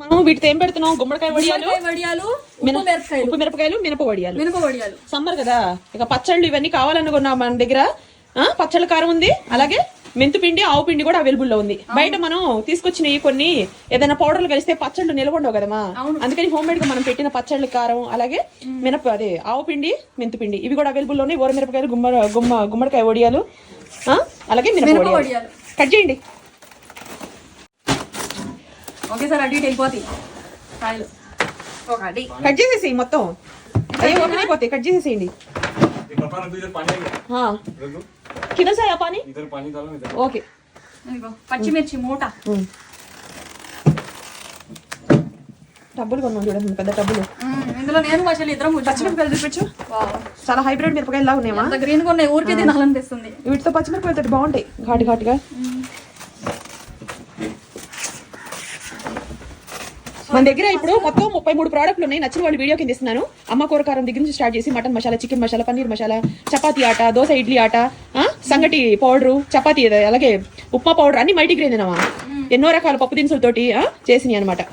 మనం వీటితో ఏం పెడుతున్నాం? గుమ్మడికాయ వడియాలు, ఉప్పు మిరపకాయలు, మినప వడియాలు. సమ్మర్ కదా, ఇక పచ్చళ్ళు ఇవన్నీ కావాలనుకున్నాం. మన దగ్గర పచ్చళ్ళ కారం ఉంది, అలాగే మెంతుపిండి, ఆవు పిండి కూడా అవైలబుల్ లో ఉంది. బయట మనం తీసుకొచ్చినవి కొన్ని ఏదైనా పౌడర్లు కలిస్తే పచ్చళ్ళు నిలబడవు కదమ్మా, అందుకని హోమ్ మేడ్ గా మనం పెట్టిన పచ్చళ్ళ కారం, అలాగే ఆవు పిండి, మెంతుపిండి ఇవి కూడా అవైలబుల్ లో ఉన్నాయి. ఊర మిరపకాయలు, గుమ్మడికాయ వడియాలు, అలాగే మినప వడియాలు. కట్ చేయండి. ఒకేసారి అడ్డు వెళ్ళిపోతాయి కాయలు. కట్ చేసేసి మొత్తం అయ్యే ఓపెన్ అయిపోతాయి. కట్ చేసేసేయండి. కింద సార్ ఆ పానీ ఓకే. పచ్చిమిర్చి మూట, టబ్బులు కొన్నాం చూడండి, పెద్ద టబ్బులు. ఇందులో నేను మసాలా ఇద్దరం పచ్చిమిరపకాయలు చూపించు. చాలా హైబ్రిడ్ మిరపకాయలు లాగా ఉన్నాయా? గ్రీన్ గా ఉన్నాయి, ఊరికే తినాలనిపిస్తుంది. వీటితో పచ్చిమిరపకాయలు బాగుంటాయి, ఘాటుగా. మన దగ్గర ఇప్పుడు మొత్తం 33 ప్రోడక్ట్లు ఉన్నాయి. నచ్చిన వాళ్ళు వీడియో కింద ఇస్తున్నాను. అమ్మ కూర కారం దగ్గర నుంచి స్టార్ట్ చేసి మటన్ మసాలా, చికెన్ మసాలా, పన్నీర్ మసాలా, చపాతీ ఆట, దోశ ఇడ్లీ ఆట, సంగటి పౌడరు, చపాతీ అలాగే ఉప్మా పౌడర్ అన్ని మైటీ గ్రెయిన్ అన్నమా. ఎన్నో రకాల పప్పు దినుసులతోటి చేసినాయి అనమాట.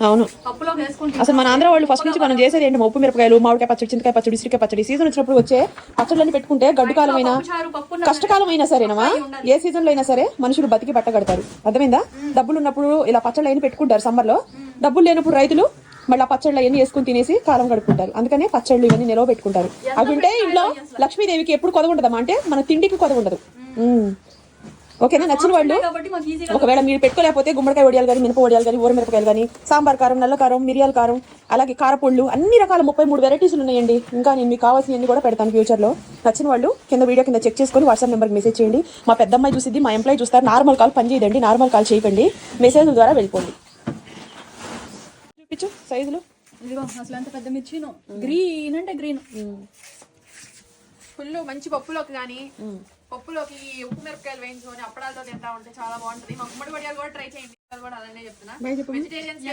అవును, అసలు మన ఆంధ్ర వాళ్ళు ఫస్ట్ నుంచి మనం చేసేది ఏంటి? ఉప్పు మిరపకాయలు, మామిడికాయ పచ్చడి, చింతకాయ పచ్చడి, ఉసిరికాయ పచ్చడి. సీజన్ వచ్చినప్పుడు వచ్చే పచ్చళ్ళని పెట్టుకుంటే గడ్డు కాలమైనా కష్టకాలం అయినా సరేనమ్మా, ఏ సీజన్ లో అయినా సరే మనుషులు బతికి బట్ట కడతారు. అర్థమైందా? డబ్బులు ఉన్నప్పుడు ఇలా పచ్చళ్ళు అయినా పెట్టుకుంటారు సమ్మర్ లో, డబ్బులు లేనప్పుడు రైతులు మళ్ళీ పచ్చళ్ళు అవన్నీ వేసుకుని తినేసి కాలం గడుపుకుంటారు. అందుకనే పచ్చళ్ళు ఇవన్నీ నిలవ పెట్టుకుంటారు. అవి ఉంటే ఇంట్లో లక్ష్మీదేవికి ఎప్పుడు కొదవ ఉండదమ్మా, అంటే మన తిండికి కొదవ ఉండదు. ఓకేనా? నచ్చిన వాళ్ళు ఒకవేళ మీరు పెట్టుకోలేకపోతే గుమ్మడికాయ వడియాలు కానీ, మినప వడియాలు కానీ, ఊర మిరపకాయలు కానీ, సాంబార్ కారం, నల్ల కారం, మిరియాల కారం, అలాగే కారపొళ్ళు, అన్ని రకాల 33 వెరైటీలు ఉన్నాయండి. ఇంకా నేను మీకు కావాల్సినవి కూడా పెడతాను ఫ్యూచర్ లో. నచ్చిన వాళ్ళు వీడియో కింద చెక్ చేసుకుని వాట్సాప్ నెంబర్కి మెసేజ్ చేయండి. మా పెద్దమ్మాయి చూసిద్ది, మా ఎంప్లాయ్ చూస్తారు. నార్మల్ కాల్ పని చేయదండి, నార్మల్ కాల్ చేయకండి, మెసేజ్ ద్వారా వెళ్ళిపోండి. చూపించు సైజులు. ఇదిగో అసలు ఎంత పెద్ద మిర్చి, గ్రీన్ అంటే గ్రీన్. ఫుల్ మంచి పప్పులోకి కానీ, పప్పులోకి ఉప్పు మిరపకాయలు వేయించుకొని అప్పడాలతో తింటా ఉంటే చాలా బాగుంటది. మా గుమ్మడి వడియాలు కూడా ట్రై చేయండి, కూడా అలానే చెప్తున్నా. వెజిటేరియన్స్